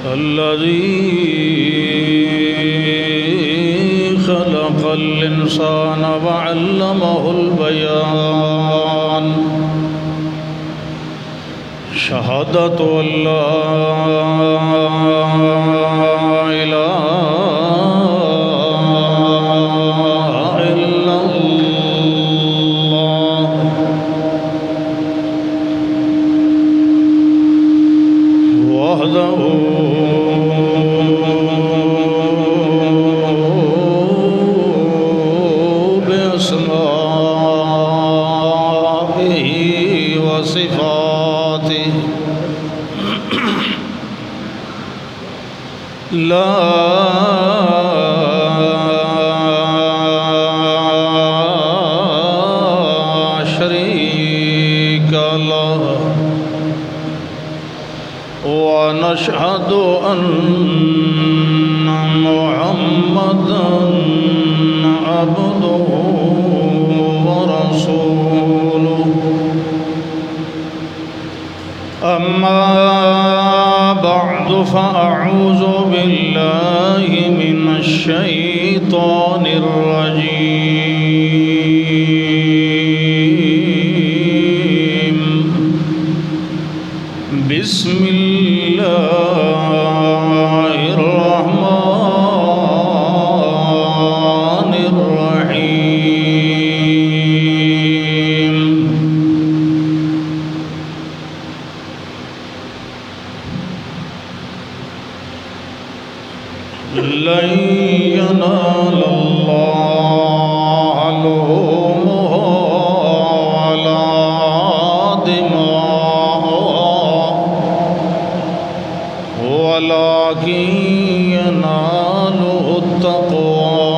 الذي خلق الإنسان وعلمه البيان شهادة أن لا إله إلا الله وحده بأسمائه وصفاته لا شريك له ونشهد أن محمدًا عبده ورسوله أما بعد فأعوذ بالله من الشيطان الرجيم بسم الله الرحمن الرحيم لن ينال الله لحومها ولا دماؤها ولكن يناله التقوى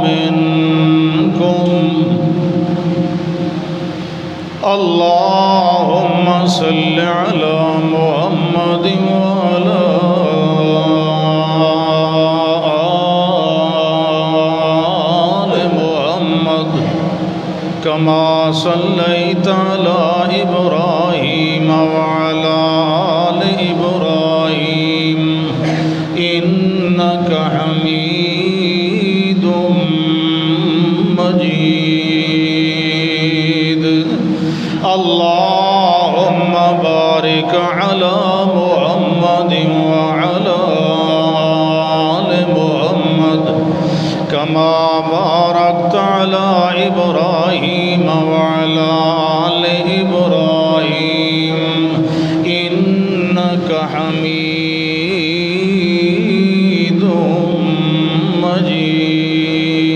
منكم اللهم صل على محمد وعلى آل محمد كما صليت على إبراهيم وعلى آل إبراهيم إنك حميد مجيد اللهم بارك على محمد وعلى آل محمد كما باركت على إبراهيم وعلى آل إبراهيم إنك حميد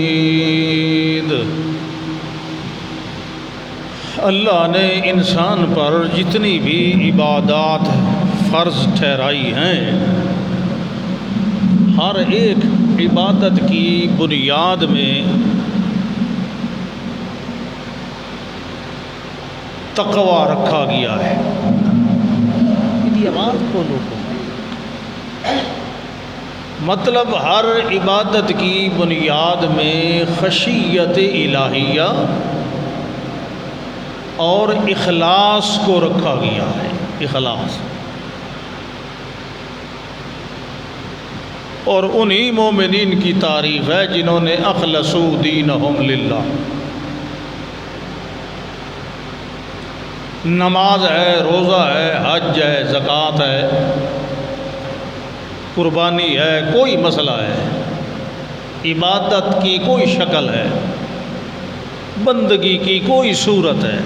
مجيد۔ اللہ نے انسان پر جتنی بھی عبادات فرض ٹھہرائی ہیں، ہر ایک عبادت کی بنیاد میں تقوی رکھا گیا ہے۔ آواز کھولو۔ مطلب ہر عبادت کی بنیاد میں خشیت الہیہ اور اخلاص کو رکھا گیا ہے۔ اخلاص، اور انہی مومنین کی تعریف ہے جنہوں نے اخلصوا دینہم للہ۔ نماز ہے، روزہ ہے، حج ہے، زکوٰۃ ہے، قربانی ہے، کوئی مسئلہ ہے، عبادت کی کوئی شکل ہے، بندگی کی کوئی صورت ہے،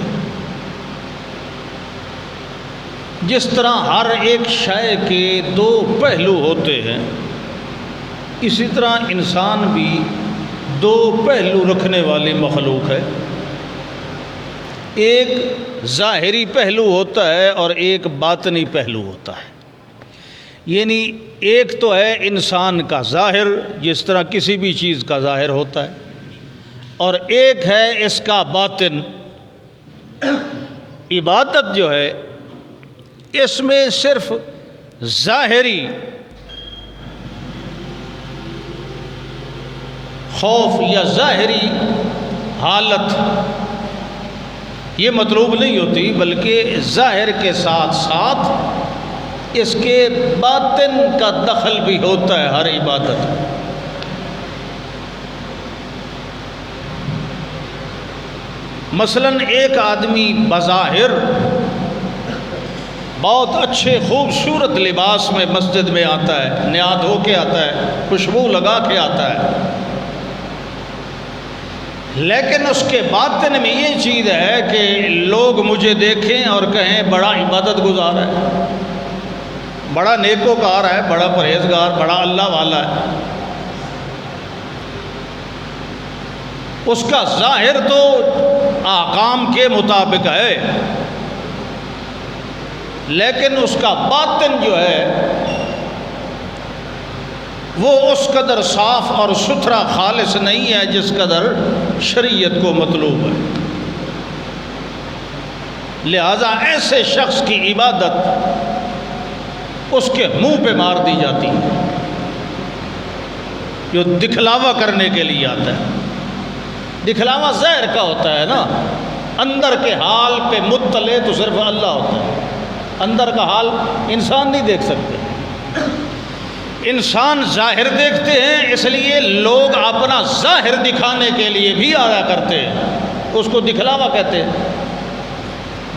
جس طرح ہر ایک شے کے دو پہلو ہوتے ہیں، اسی طرح انسان بھی دو پہلو رکھنے والی مخلوق ہے۔ ایک ظاہری پہلو ہوتا ہے اور ایک باطنی پہلو ہوتا ہے۔ یعنی ایک تو ہے انسان کا ظاہر، جس طرح کسی بھی چیز کا ظاہر ہوتا ہے، اور ایک ہے اس کا باطن۔ عبادت جو ہے اس میں صرف ظاہری خوف یا ظاہری حالت یہ مطلوب نہیں ہوتی، بلکہ ظاہر کے ساتھ ساتھ اس کے باطن کا دخل بھی ہوتا ہے ہر عبادت میں۔ مثلاً ایک آدمی بظاہر بہت اچھے خوبصورت لباس میں مسجد میں آتا ہے، نیاد ہو کے آتا ہے، خوشبو لگا کے آتا ہے، لیکن اس کے باطن میں یہ چیز ہے کہ لوگ مجھے دیکھیں اور کہیں بڑا عبادت گزار ہے، بڑا نیکوکار ہے، بڑا پرہیزگار، بڑا اللہ والا ہے۔ اس کا ظاہر تو احکام کے مطابق ہے، لیکن اس کا باطن جو ہے وہ اس قدر صاف اور ستھرا خالص نہیں ہے جس قدر شریعت کو مطلوب ہے۔ لہذا ایسے شخص کی عبادت اس کے منہ پہ مار دی جاتی ہے، جو دکھلاوا کرنے کے لیے آتا ہے۔ دکھلاوا ظاہر کا ہوتا ہے نا، اندر کے حال پہ مطلع تو صرف اللہ ہوتا ہے، اندر کا حال انسان نہیں دیکھ سکتے۔ انسان ظاہر دیکھتے ہیں، اس لیے لوگ اپنا ظاہر دکھانے کے لیے بھی آیا کرتے ہیں، اس کو دکھلاوا کہتے ہیں۔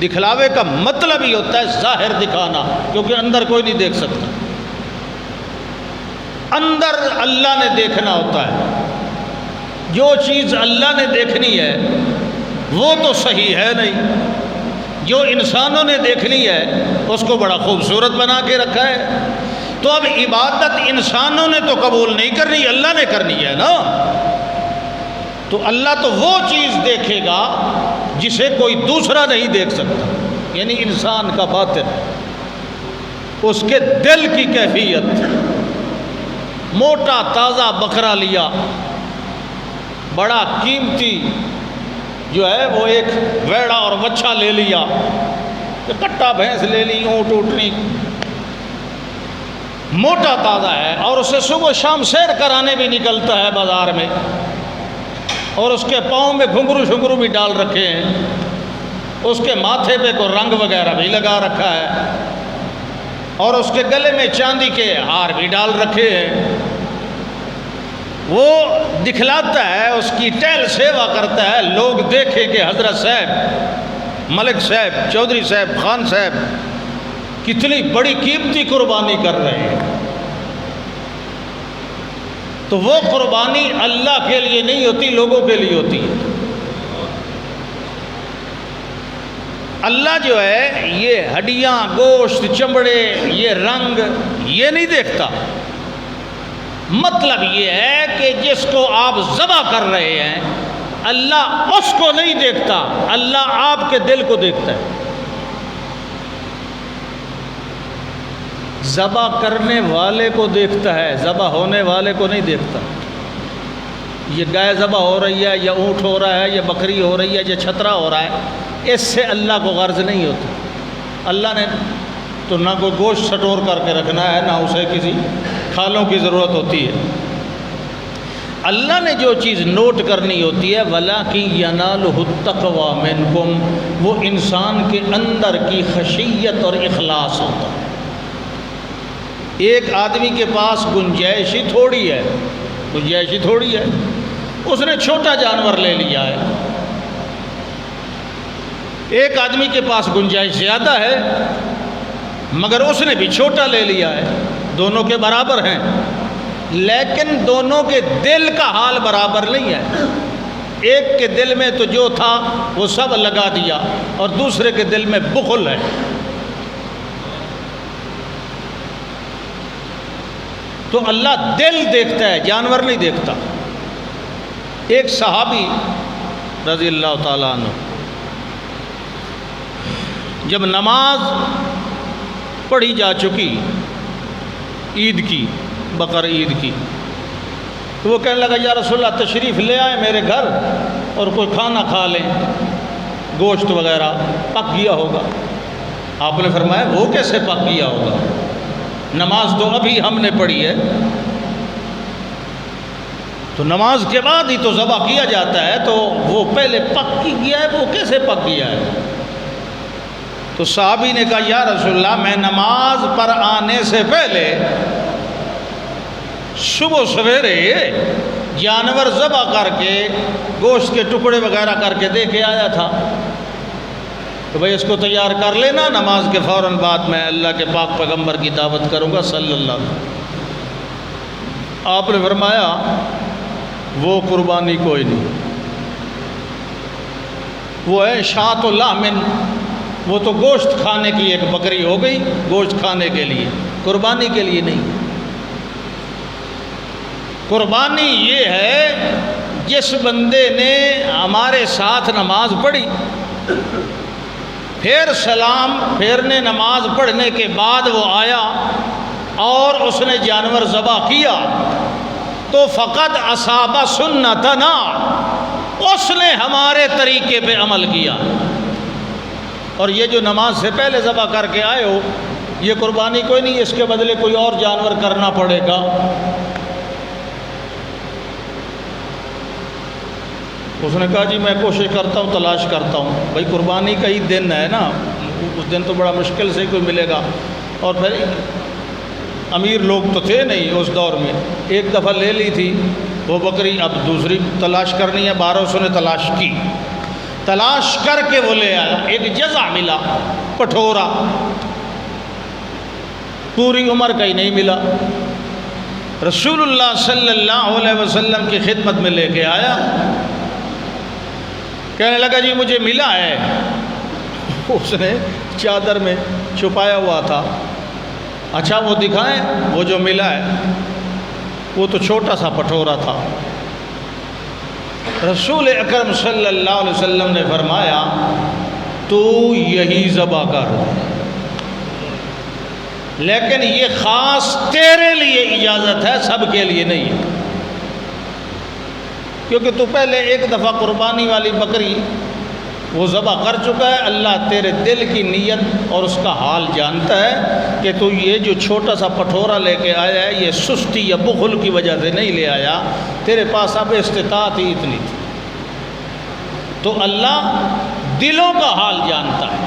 دکھلاوے کا مطلب ہی ہوتا ہے ظاہر دکھانا، کیونکہ اندر کوئی نہیں دیکھ سکتا۔ اندر اللہ نے دیکھنا ہوتا ہے، جو چیز اللہ نے دیکھنی ہے وہ تو صحیح ہے نہیں، جو انسانوں نے دیکھنی ہے اس کو بڑا خوبصورت بنا کے رکھا ہے۔ تو اب عبادت انسانوں نے تو قبول نہیں کرنی، اللہ نے کرنی ہے نا۔ تو اللہ تو وہ چیز دیکھے گا جسے کوئی دوسرا نہیں دیکھ سکتا، یعنی انسان کا باطن، اس کے دل کی کیفیت۔ موٹا تازہ بکرا لیا، بڑا قیمتی جو ہے وہ ایک ویڑا اور وچھا لے لیا، کٹا بھینس لے لی، اونٹ اونٹنی، موٹا تازہ ہے، اور اسے صبح شام سیر کرانے بھی نکلتا ہے بازار میں، اور اس کے پاؤں میں گھنگرو شنگرو بھی ڈال رکھے ہیں، اس کے ماتھے پہ کوئی رنگ وغیرہ بھی لگا رکھا ہے، اور اس کے گلے میں چاندی کے ہار بھی ڈال رکھے ہیں۔ وہ دکھلاتا ہے، اس کی ٹہل سیوا کرتا ہے، لوگ دیکھیں کہ حضرت صاحب، ملک صاحب، چودھری صاحب، خان صاحب کتنی بڑی قیمتی قربانی کر رہے ہیں۔ تو وہ قربانی اللہ کے لیے نہیں ہوتی، لوگوں کے لیے ہوتی ہے۔ اللہ جو ہے یہ ہڈیاں، گوشت، چمڑے، یہ رنگ یہ نہیں دیکھتا۔ مطلب یہ ہے کہ جس کو آپ ذبح کر رہے ہیں اللہ اس کو نہیں دیکھتا، اللہ آپ کے دل کو دیکھتا ہے۔ ذبح کرنے والے کو دیکھتا ہے، ذبح ہونے والے کو نہیں دیکھتا۔ یہ گائے ذبح ہو رہی ہے، یا اونٹ ہو رہا ہے، یا بکری ہو رہی ہے، یا چھترا ہو رہا ہے، اس سے اللہ کو غرض نہیں ہوتا۔ اللہ نے تو نہ کوئی گوشت سٹور کر کے رکھنا ہے، نہ اسے کسی کھالوں کی ضرورت ہوتی ہے۔ اللہ نے جو چیز نوٹ کرنی ہوتی ہے وَلَٰكِن يَنَالُهُ التَّقْوَىٰ مِنكُمْ، وہ انسان کے اندر کی خشیت اور اخلاص ہوتا ہے۔ ایک آدمی کے پاس گنجائش ہی تھوڑی ہے، اس نے چھوٹا جانور لے لیا ہے۔ ایک آدمی کے پاس گنجائش زیادہ ہے مگر اس نے بھی چھوٹا لے لیا ہے، دونوں کے برابر ہیں، لیکن دونوں کے دل کا حال برابر نہیں ہے۔ ایک کے دل میں تو جو تھا وہ سب لگا دیا، اور دوسرے کے دل میں بخل ہے۔ تو اللہ دل دیکھتا ہے، جانور نہیں دیکھتا۔ ایک صحابی رضی اللہ تعالیٰ عنہ جب نماز پڑھی جا چکی عید کی، بقر عید کی، تو وہ کہنے لگا یا رسول اللہ تشریف لے آئے میرے گھر اور کوئی کھانا کھا لیں، گوشت وغیرہ پک گیا ہوگا۔ آپ نے فرمایا وہ کیسے پک گیا ہوگا، نماز تو ابھی ہم نے پڑھی ہے۔ تو نماز کے بعد ہی تو ذبح کیا جاتا ہے، تو وہ پہلے پک گیا ہے، وہ کیسے پک گیا ہے؟ تو صحابی نے کہا یا رسول اللہ میں نماز پر آنے سے پہلے صبح سویرے جانور ذبح کر کے گوشت کے ٹکڑے وغیرہ کر کے دے کے آیا تھا، تو بھئی اس کو تیار کر لینا، نماز کے فوراً بعد میں اللہ کے پاک پیغمبر کی دعوت کروں گا صلی اللہ علیہ وسلم۔ آپ نے فرمایا وہ قربانی کوئی نہیں، وہ ہے شاۃ لحم، وہ تو گوشت کھانے کی ایک بکری ہو گئی، گوشت کھانے کے لیے، قربانی کے لیے نہیں۔ قربانی یہ ہے جس بندے نے ہمارے ساتھ نماز پڑھی، پھر سلام پھیرنے نماز پڑھنے کے بعد وہ آیا اور اس نے جانور ذبح کیا تو فقط اصاب سنتنا، اس نے ہمارے طریقے پہ عمل کیا۔ اور یہ جو نماز سے پہلے ذبح کر کے آئے ہو یہ قربانی کوئی نہیں، اس کے بدلے کوئی اور جانور کرنا پڑے گا۔ اس نے کہا جی میں کوشش کرتا ہوں، تلاش کرتا ہوں۔ بھائی قربانی کا ہی دن ہے نا، اس دن تو بڑا مشکل سے کوئی ملے گا، اور پھر امیر لوگ تو تھے نہیں اس دور میں، ایک دفعہ لے لی تھی وہ بکری، اب دوسری تلاش کرنی ہے، 1200 نے تلاش کی، تلاش کر کے وہ لے آیا، ایک جزع ملا پٹھورا، پوری عمر کا ہی نہیں ملا۔ رسول اللہ صلی اللہ علیہ وسلم کی خدمت میں لے کے آیا، کہنے لگا جی مجھے ملا ہے، اس نے چادر میں چھپایا ہوا تھا۔ اچھا وہ دکھائیں، وہ جو ملا ہے وہ تو چھوٹا سا پٹھورا تھا۔ رسول اکرم صلی اللہ علیہ وسلم نے فرمایا تو یہی ذبح کر، لیکن یہ خاص تیرے لیے اجازت ہے، سب کے لیے نہیں، کیونکہ تو پہلے ایک دفعہ قربانی والی بکری وہ ذبح کر چکا ہے۔ اللہ تیرے دل کی نیت اور اس کا حال جانتا ہے کہ تو یہ جو چھوٹا سا پٹھورا لے کے آیا ہے یہ سستی یا بخل کی وجہ سے نہیں لے آیا، تیرے پاس اب استطاعت ہی اتنی تھی۔ تو اللہ دلوں کا حال جانتا ہے،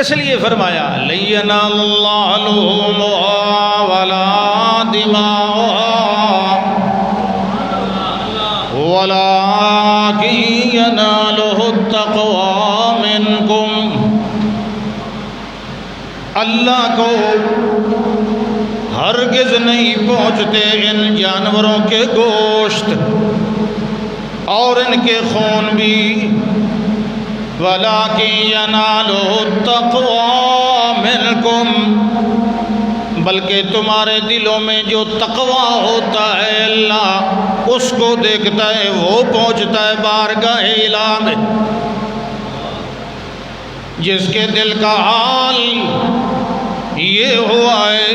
اس لیے فرمایا لَيَنَالَ اللَّهُ لُحُومُهَا وَلَا دِمَاؤُهَا وَلَكِنْ يَنَالُهُ التَّقْوَى مِنْكُمْ، اللہ کو ہرگز نہیں پہنچتے ان جانوروں کے گوشت اور ان کے خون بھی، وَلَكِنْ يَنَالُهُ التَّقْوَى مِنْكُمْ، بلکہ تمہارے دلوں میں جو تقوی ہوتا ہے اللہ اس کو دیکھتا ہے، وہ پہنچتا ہے بارگاہ الہ میں۔ جس کے دل کا حال یہ ہوا ہے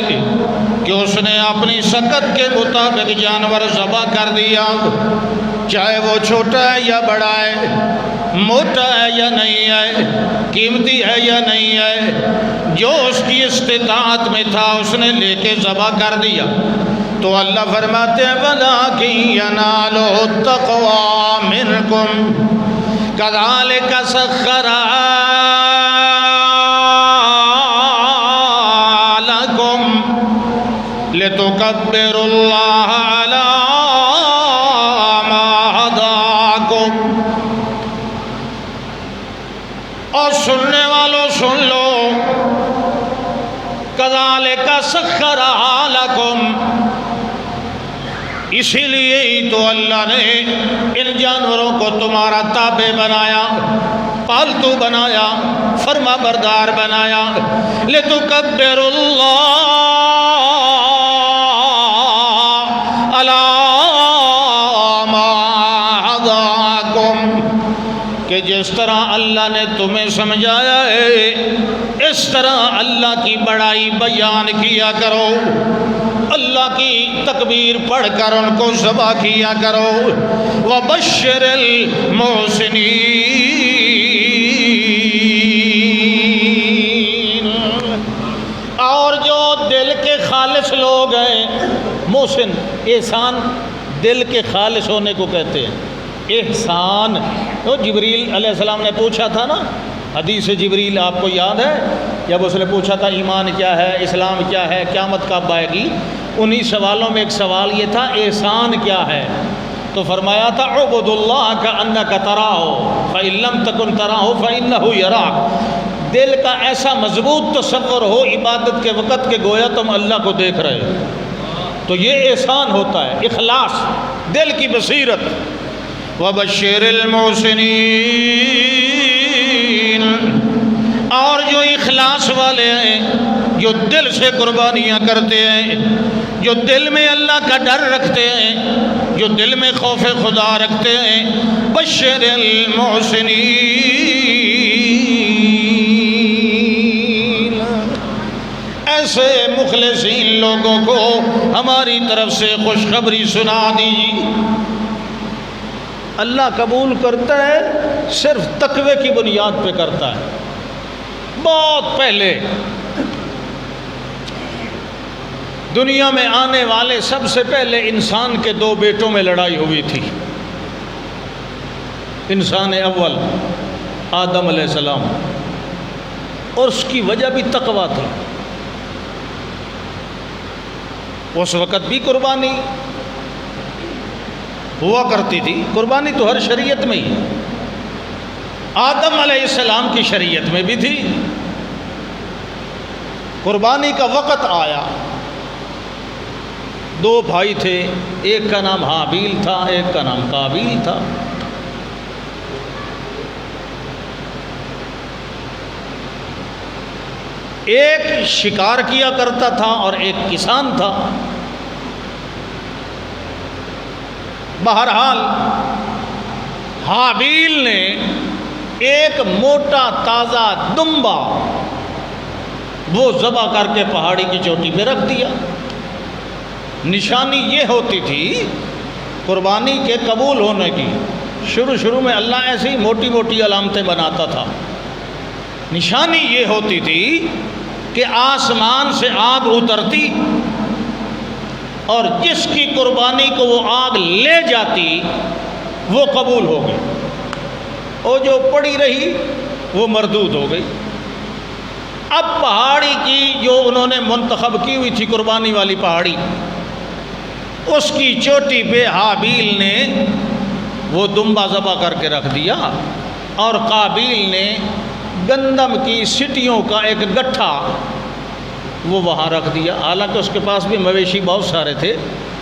کہ اس نے اپنی سکت کے مطابق جانور ذبح کر دیا، چاہے وہ چھوٹا ہے یا بڑا ہے، موٹا ہے یا نہیں ہے، قیمتی ہے یا نہیں ہے، جو اس کی استطاعت میں تھا اس نے لے کے ذبح کر دیا، تو اللہ فرماتے ہیں وَلَكِنْ يَنَالُهُ التَّقْوَى مِنْكُمْ كَذَلِكَ سَخَّرَهَا لَكُمْ لِتُكَبِّرُوا اللَّهَ عَلَى مَا هَدَاكُمْ۔ اور سننے والوں سن لو، كَذَلِكَ سَخَّرَهَا لَكُمْ، اسی لیے ہی تو اللہ نے ان جانوروں کو تمہارا تابع بنایا، پالتو بنایا، فرما بردار بنایا، لِتُكَبِّرُوا اللَّهَ عَلَى مَا هَدَاكُمْ، کہ جس طرح اللہ نے تمہیں سمجھایا ہے اس طرح اللہ کی بڑائی بیان کیا کرو، اللہ کی تکبیر پڑھ کر ان کو ذبح کیا کرو۔ وَبَشِّرِ الْمُحْسِنِينَ، اور جو دل کے خالص لوگ ہیں، محسن احسان دل کے خالص ہونے کو کہتے ہیں، احسان۔ تو جبریل علیہ السلام نے پوچھا تھا نا حدیث جبریل آپ کو یاد ہے جب اس نے پوچھا تھا ایمان کیا ہے، اسلام کیا ہے، قیامت کب آئے گی، انہی سوالوں میں ایک سوال یہ تھا احسان کیا ہے، تو فرمایا تھا اعبد اللہ کأنک تراہ فإن لم تکن تراہ فإنہ یراک، دل کا ایسا مضبوط تصور ہو عبادت کے وقت کہ گویا تم اللہ کو دیکھ رہے ہو، تو یہ احسان ہوتا ہے، اخلاص، دل کی بصیرت۔ وبشر المحسنین، اور جو اخلاص والے ہیں، جو دل سے قربانیاں کرتے ہیں، جو دل میں اللہ کا ڈر رکھتے ہیں، جو دل میں خوف خدا رکھتے ہیں، بشر المحسنین، ایسے مخلصین لوگوں کو ہماری طرف سے خوشخبری سنا دیجیے۔ اللہ قبول کرتا ہے، صرف تقوی کی بنیاد پہ کرتا ہے۔ بہت پہلے دنیا میں آنے والے سب سے پہلے انسان کے دو بیٹوں میں لڑائی ہوئی تھی۔ انسان اول آدم علیہ السلام، اور اس کی وجہ بھی تقویٰ تھی۔ اس وقت بھی قربانی ہوا کرتی تھی، قربانی تو ہر شریعت میں ہی، آدم علیہ السلام کی شریعت میں بھی تھی۔ قربانی کا وقت آیا، دو بھائی تھے، ایک کا نام حابیل تھا، ایک کا نام قابیل تھا۔ ایک شکار کیا کرتا تھا اور ایک کسان تھا۔ بہرحال حابیل نے ایک موٹا تازہ دمبا وہ ذبح کر کے پہاڑی کی چوٹی پہ رکھ دیا۔ نشانی یہ ہوتی تھی قربانی کے قبول ہونے کی۔ شروع میں اللہ ایسی موٹی موٹی علامتیں بناتا تھا۔ نشانی یہ ہوتی تھی کہ آسمان سے آگ اترتی اور جس کی قربانی کو وہ آگ لے جاتی وہ قبول ہو گئی، اور جو پڑی رہی وہ مردود ہو گئی۔ اب پہاڑی کی جو انہوں نے منتخب کی ہوئی تھی قربانی والی پہاڑی، اس کی چوٹی پہ حابیل نے وہ دمبا ذبح کر کے رکھ دیا، اور قابیل نے گندم کی سٹیوں کا ایک گٹھا وہ وہاں رکھ دیا۔ حالانکہ اس کے پاس بھی مویشی بہت سارے تھے،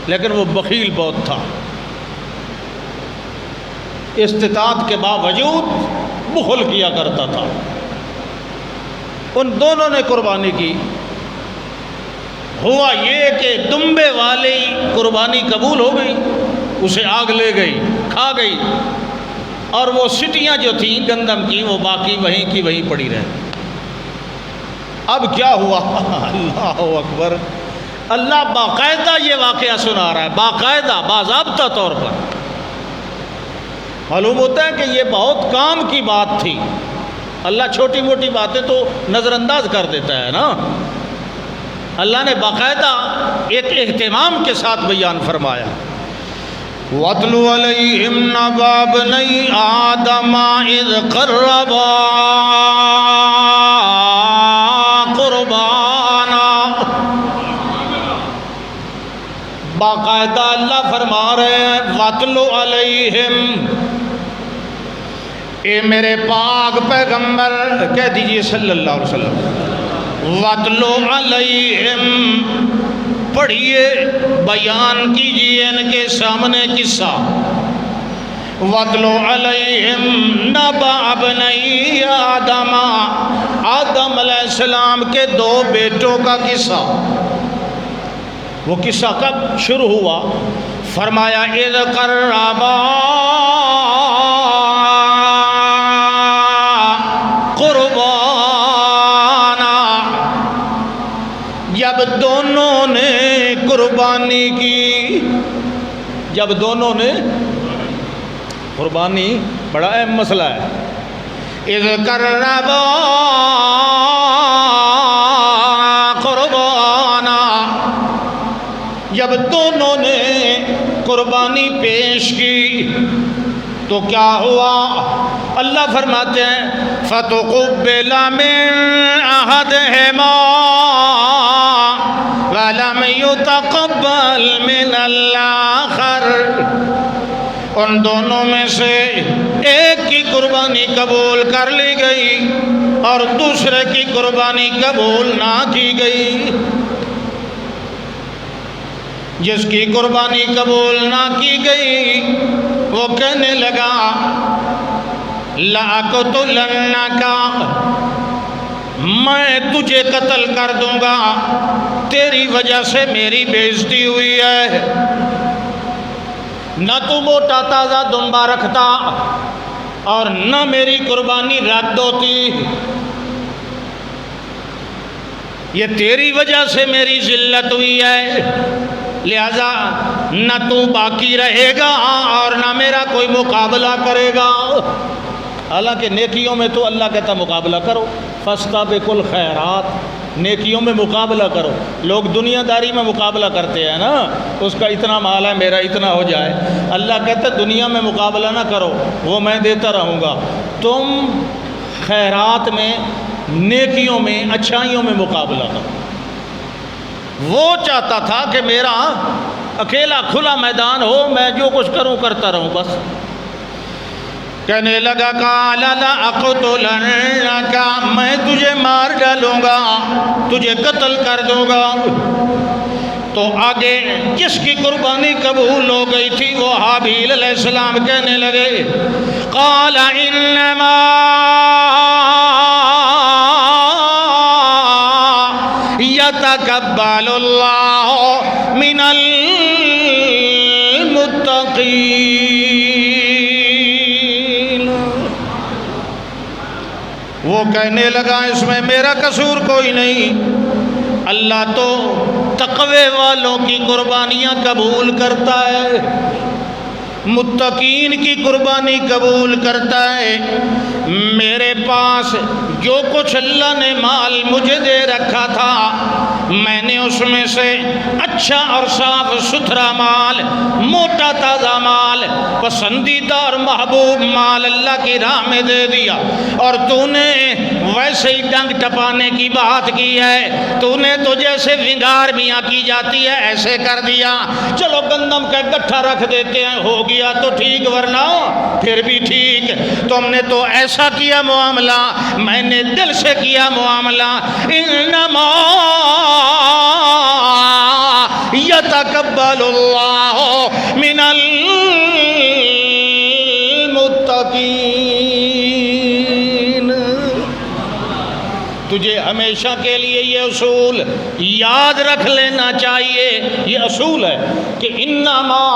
لیکن وہ بخیل بہت تھا، استطاعت کے باوجود بخل کیا کرتا تھا۔ ان دونوں نے قربانی کی۔ ہوا یہ کہ دمبے والی قربانی قبول ہو گئی، اسے آگ لے گئی، کھا گئی، اور وہ سٹیاں جو تھیں گندم کی وہ باقی وہیں کی وہیں پڑی رہیں۔ اب کیا ہوا؟ اللہ اکبر، اللہ باقاعدہ یہ واقعہ سنا رہا ہے، باقاعدہ باضابطہ طور پر۔ معلوم ہوتا ہے کہ یہ بہت کام کی بات تھی۔ اللہ چھوٹی موٹی باتیں تو نظر انداز کر دیتا ہے نا، اللہ نے باقاعدہ ایک اہتمام کے ساتھ بیان فرمایا۔ وَاتْلُ عَلَيْهِمْ نَبَأَ ابْنَيْ آدَمَ إِذْ قَرَّبَا قُرْبَانًا۔ باقاعدہ اللہ فرما رہے ہیں وَاتْلُ عَلَيْهِمْ، اے میرے پاک پیغمبر کہہ دیجئے صلی اللہ علیہ وسلم، وَاتْلُ عَلَيْهِمْ، پڑھیے بیان کیجئے ان کے سامنے قصہ۔ وَاتْلُ عَلَيْهِمْ نَبَأَ ابْنَيْ آدَمَ، آدم علیہ السلام کے دو بیٹوں کا قصہ۔ وہ قصہ کب شروع ہوا؟ فرمایا اِذْ قَرَّبَا قُرْبَانًا، جب دونوں نے قربانی کی، جب دونوں نے قربانی، بڑا اہم مسئلہ ہے۔ اِذْ قَرَّبَا قُرْبَانًا، جب دونوں نے قربانی پیش کی، تو تو کیا ہوا؟ اللہ فرماتے ہیں فَتُقُبِّلَ مِنْ أَحَدِهِمَا وَلَمْ يُتَقَبَّلْ مِنَ الْآخَرِ، ان دونوں میں سے ایک کی قربانی قبول کر لی گئی اور دوسرے کی قربانی قبول نہ کی گئی۔ جس کی قربانی قبول نہ کی گئی وہ کہنے لگا لَأَقْتُلَنَّكَ، میں تجھے قتل کر دوں گا، تیری وجہ سے میری بے عزتی ہوئی ہے۔ نہ تو موٹا تازہ دمبا رکھتا اور نہ میری قربانی رد ہوتی، یہ تیری وجہ سے میری ذلت ہوئی ہے، لہذا نہ تو باقی رہے گا اور نہ میرا کوئی مقابلہ کرے گا۔ حالانکہ نیکیوں میں تو اللہ کہتا مقابلہ کرو، فاستبقوا الخیرات، نیکیوں میں مقابلہ کرو۔ لوگ دنیا داری میں مقابلہ کرتے ہیں نا، اس کا اتنا مال ہے میرا اتنا ہو جائے۔ اللہ کہتا ہے دنیا میں مقابلہ نہ کرو، وہ میں دیتا رہوں گا۔ تم خیرات میں، نیکیوں میں، اچھائیوں میں مقابلہ کرو۔ وہ چاہتا تھا کہ میرا اکیلا کھلا میدان ہو، میں جو کچھ کروں کرتا رہوں بس۔ کہنے لگا قال لأقتلنک، میں تجھے مار ڈالوں گا، تجھے قتل کر دوں گا۔ تو آگے جس کی قربانی قبول ہو گئی تھی وہ حابیل علیہ السلام کہنے لگے قال انما يتقبل اللہ من المتقین۔ وہ کہنے لگا اس میں میرا قصور کوئی نہیں، اللہ تو تقوی والوں کی قربانیاں قبول کرتا ہے، متقین کی قربانی قبول کرتا ہے۔ میرے پاس جو کچھ اللہ نے مال مجھے دے رکھا تھا، میں نے اس میں سے اچھا اور صاف ستھرا مال، موٹا تازہ مال، پسندیدہ اور محبوب مال اللہ کی راہ میں دے دیا، اور تو نے ویسے ہی ڈنگ ٹپانے کی بات کی ہے، تو نے تو جیسے ونگار میاں کی جاتی ہے ایسے کر دیا۔ چلو گندم کا گٹھا رکھ دیتے ہیں، ہو گیا تو ٹھیک، ورنہ پھر بھی ٹھیک۔ تم نے تو ایسا کیا معاملہ، میں نے دل سے کیا معاملہ۔ انما یتقبل اللہ من المتقین۔ تجھے ہمیشہ کے لیے یہ اصول یاد رکھ لینا چاہیے، یہ اصول ہے کہ انما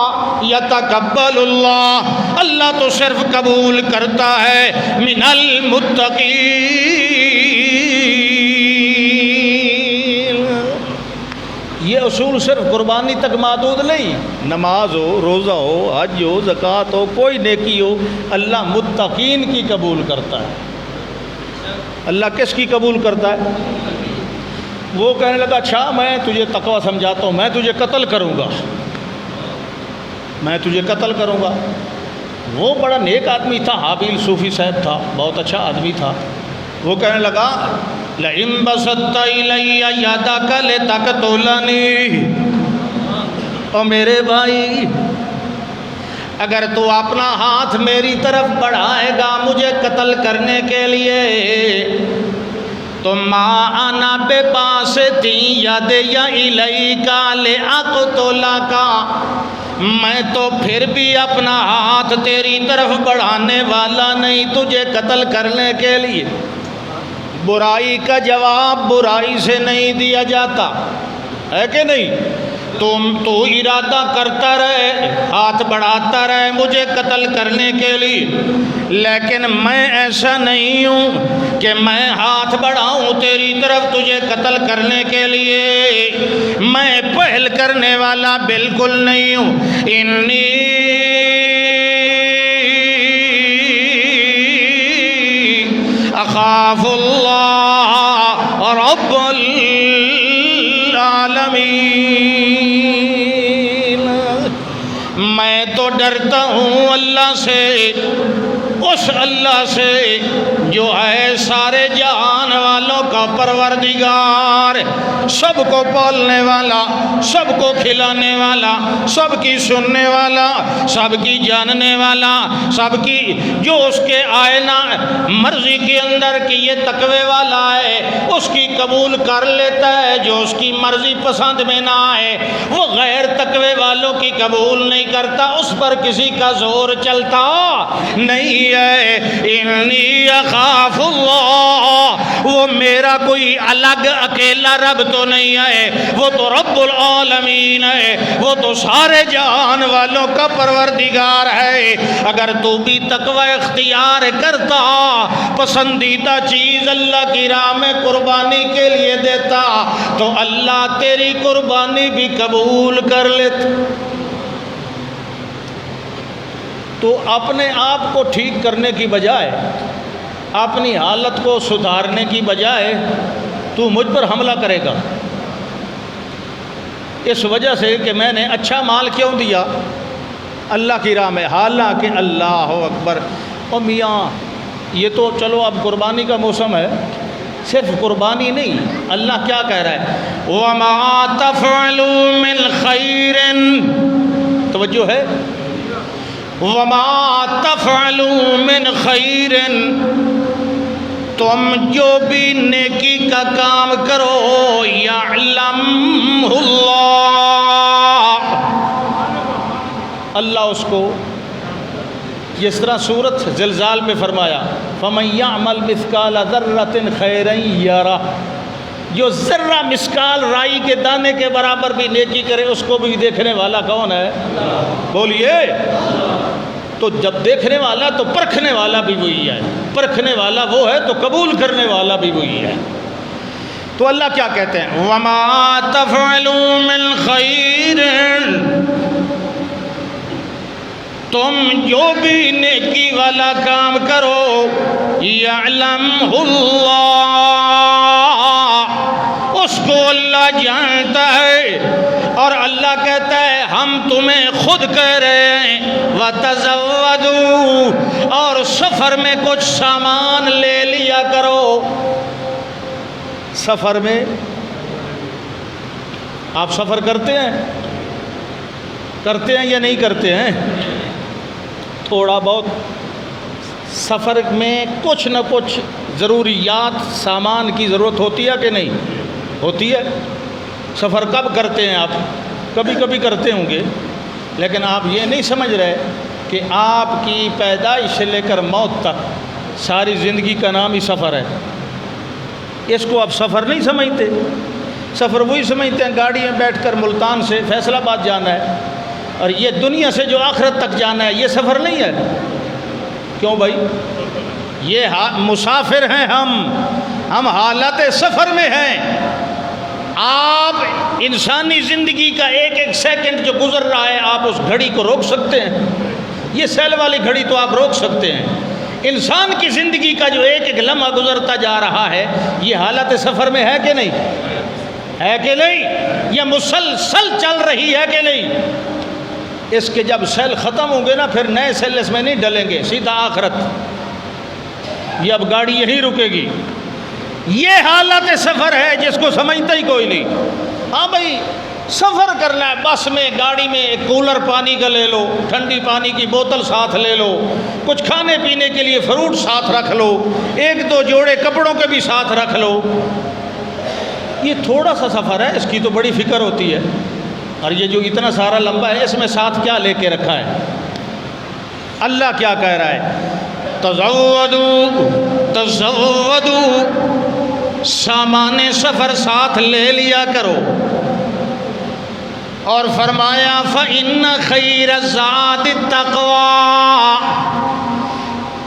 یتقبل اللہ، اللہ تو صرف قبول کرتا ہے من المتقین۔ یہ اصول صرف قربانی تک محدود نہیں، نماز ہو، روزہ ہو، حج ہو، زکوٰۃ ہو، کوئی نیکی ہو، اللہ متقین کی قبول کرتا ہے۔ اللہ کس کی قبول کرتا ہے؟ وہ کہنے لگا اچھا میں تجھے تقوی سمجھاتا ہوں، میں تجھے قتل کروں گا، میں تجھے قتل کروں گا۔ وہ بڑا نیک آدمی تھا، حابیل صوفی صاحب تھا، بہت اچھا آدمی تھا۔ وہ کہنے لگا لئن بسطت الی یدک لتقتلنی، او میرے بھائی اگر تو اپنا ہاتھ میری طرف بڑھائے گا مجھے قتل کرنے کے لیے، تو ما انا بباسط یدی الیک لاقتلک، میں تو پھر بھی اپنا ہاتھ تیری طرف بڑھانے والا نہیں تجھے قتل کرنے کے لیے۔ برائی کا جواب برائی سے نہیں دیا جاتا ہے کہ نہیں؟ تو ارادہ کرتا رہے، ہاتھ بڑھاتا رہے مجھے قتل کرنے کے لیے، لیکن میں ایسا نہیں ہوں کہ میں ہاتھ بڑھاؤں تیری طرف تجھے قتل کرنے کے لیے، میں پہل کرنے والا بالکل نہیں ہوں۔ انی اخاف اللہ رب العالمین، میں تو ڈرتا ہوں اللہ سے، اس اللہ سے جو ہے سارے جہان والوں کا پروردگار، سب کو پالنے والا، سب کو کھلانے والا، سب کی سننے والا، سب کی جاننے والا، سب کی جو اس کے آئینہ مرضی کے اندر کی یہ تقوی والا ہے اس کی قبول کر لیتا ہے، جو اس کی مرضی پسند میں نہ آئے وہ غیر تقوی والوں کی قبول نہیں کرتا، اس پر کسی کا زور چلتا نہیں ہے۔ انی اخاف اللہ، وہ میرا کوئی الگ اکیلا رب تو نہیں ہے، وہ تو رب العالمین ہے، وہ تو سارے جہان والوں کا پروردگار ہے۔ اگر تو بھی تقوی اختیار کرتا، پسندیدہ چیز اللہ کی راہ میں قربانی کے لیے دیتا، تو اللہ تیری قربانی بھی قبول کر لیتا۔ تو اپنے آپ کو ٹھیک کرنے کی بجائے، اپنی حالت کو سدھارنے کی بجائے تو مجھ پر حملہ کرے گا، اس وجہ سے کہ میں نے اچھا مال کیوں دیا اللہ کی راہ میں، حالانکہ اللہ اکبر۔ اور میاں یہ تو چلو اب قربانی کا موسم ہے، صرف قربانی نہیں، اللہ کیا کہہ رہا ہے، وَمَا تَفْعَلُوا مِنْ خَيْرٍ، توجہ ہے، وَمَا تَفْعَلُوا مِنْ خَيْرٍ، تم جو بھی نیکی کا کام کرو، يَعْلَمْهُ اللَّهُ، اللہ اس کو، جس طرح سورۃ زلزال میں فرمایا فَمَن يَعْمَلْ مِثْقَالَ ذَرَّةٍ خَيْرًا يَرَهُ، جو ذرہ مثقال رائی کے دانے کے برابر بھی نیکی کرے اس کو بھی دیکھنے والا کون ہے؟ بولیے۔ تو جب دیکھنے والا تو پرکھنے والا بھی وہی ہے، پرکھنے والا وہ ہے تو قبول کرنے والا بھی وہی ہے۔ تو اللہ کیا کہتے ہیں، وَمَا تَفْعَلُوا مِنْ خَيْرٍ، تم جو بھی نیکی والا کام کرو، يَعْلَمْهُ اللَّهُ، اس کو اللہ جانتا ہے، اور اللہ کہتا ہے ہم تمہیں خود کہہ رہے ہیں وَتَزَوَّدُوا، اور سفر میں کچھ سامان لے لیا کرو۔ سفر میں آپ سفر کرتے ہیں یا نہیں کرتے ہیں؟ تھوڑا بہت سفر میں کچھ نہ کچھ ضروریات سامان کی ضرورت ہوتی ہے کہ نہیں ہوتی ہے؟ سفر کب کرتے ہیں آپ؟ کبھی کبھی کرتے ہوں گے، لیکن آپ یہ نہیں سمجھ رہے کہ آپ کی پیدائش سے لے کر موت تک ساری زندگی کا نام ہی سفر ہے۔ اس کو آپ سفر نہیں سمجھتے، سفر وہی سمجھتے ہیں گاڑی میں بیٹھ کر ملتان سے فیصل آباد جانا ہے، اور یہ دنیا سے جو آخرت تک جانا ہے یہ سفر نہیں ہے۔ کیوں بھائی؟ یہ مسافر ہیں ہم حالت سفر میں ہیں۔ آپ انسانی زندگی کا ایک ایک سیکنڈ جو گزر رہا ہے آپ اس گھڑی کو روک سکتے ہیں؟ یہ سیل والی گھڑی تو آپ روک سکتے ہیں، انسان کی زندگی کا جو ایک ایک لمحہ گزرتا جا رہا ہے یہ حالت سفر میں ہے کہ نہیں؟ ہے کہ نہیں؟ یہ مسلسل چل رہی ہے کہ نہیں؟ اس کے جب سیل ختم ہوں گے نا پھر نئے سیل اس میں نہیں ڈلیں گے، سیدھا آخرت، یہ اب گاڑی یہیں رکے گی۔ یہ حالت سفر ہے جس کو سمجھتا ہی کوئی نہیں۔ ہاں بھائی سفر کرنا ہے، بس میں گاڑی میں ایک کولر پانی کا لے لو، ٹھنڈی پانی کی بوتل ساتھ لے لو، کچھ کھانے پینے کے لیے فروٹ ساتھ رکھ لو، ایک دو جوڑے کپڑوں کے بھی ساتھ رکھ لو، یہ تھوڑا سا سفر ہے، اس کی تو بڑی فکر ہوتی ہے۔ اور یہ جو اتنا سارا لمبا ہے اس میں ساتھ کیا لے کے رکھا ہے؟ اللہ کیا کہہ رہا ہے، تزودوا، سامان سفر ساتھ لے لیا کرو، اور فرمایا فَإِنَّ خَيْرَ الزَّادِ التَّقْوَىٰ،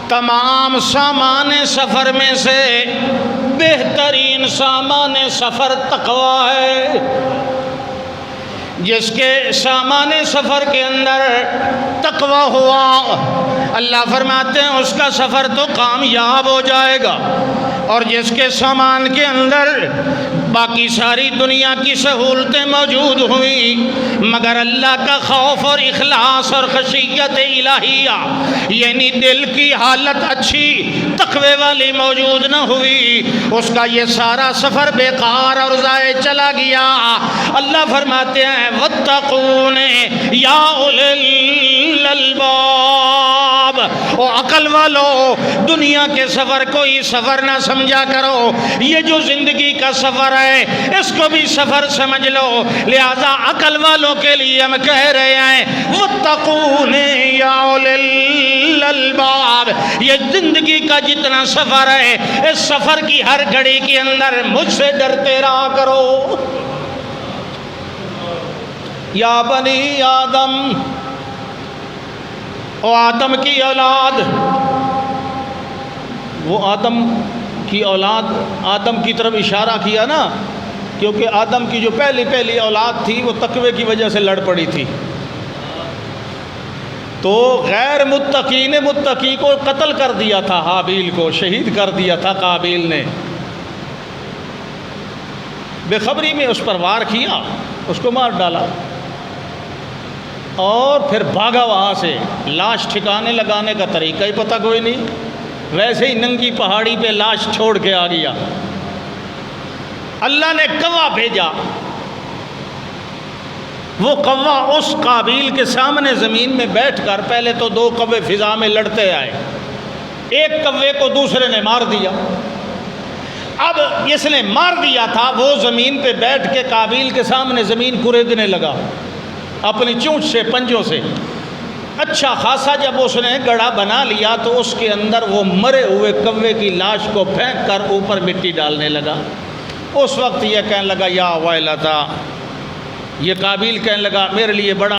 تمام سامان سفر میں سے بہترین سامان سفر تقویٰ ہے۔ جس کے سامان سفر کے اندر تقوی ہوا، اللہ فرماتے ہیں اس کا سفر تو کامیاب ہو جائے گا، اور جس کے سامان کے اندر باقی ساری دنیا کی سہولتیں موجود ہوئیں مگر اللہ کا خوف اور اخلاص اور خشیت الہیہ، یعنی دل کی حالت اچھی تقوی والی موجود نہ ہوئی، اس کا یہ سارا سفر بیکار اور ضائع چلا گیا۔ اللہ فرماتے ہیں واتقون یا اولی الالباب، او عقل والو، دنیا کے سفر کوئی سفر نہ سمجھا کرو، یہ جو زندگی کا سفر ہے اس کو بھی سفر سمجھ لو، لہذا عقل والوں کے لیے ہم کہہ رہے ہیں واتقون یا اولی الالباب، یہ زندگی کا جتنا سفر ہے اس سفر کی ہر گھڑی کے اندر مجھ سے ڈرتے رہا کرو۔ یا بنی آدم، او آدم کی اولاد، وہ آدم کی اولاد، آدم کی طرف اشارہ کیا نا، کیونکہ آدم کی جو پہلی اولاد تھی وہ تقوی کی وجہ سے لڑ پڑی تھی، تو غیر متقی نے متقی کو قتل کر دیا تھا، حابیل کو شہید کر دیا تھا قابیل نے، بے خبری میں اس پر وار کیا، اس کو مار ڈالا اور پھر بھاگا وہاں سے، لاش ٹھکانے لگانے کا طریقہ ہی پتہ کوئی نہیں، ویسے ہی ننگی پہاڑی پہ لاش چھوڑ کے آ گیا۔ اللہ نے کوا بھیجا، وہ کوا اس قابیل کے سامنے زمین میں بیٹھ کر پہلے تو دو کوے فضا میں لڑتے آئے، ایک کوے کو دوسرے نے مار دیا، اب جس نے مار دیا تھا وہ زمین پہ بیٹھ کے قابیل کے سامنے زمین کریدنے لگا اپنی چونچ سے، پنجوں سے، اچھا خاصا جب اس نے گڑھا بنا لیا تو اس کے اندر وہ مرے ہوئے کوے کی لاش کو پھینک کر اوپر مٹی ڈالنے لگا۔ اس وقت یہ کہنے لگا یا ویلتا، یہ قابیل کہنے لگا میرے لیے بڑا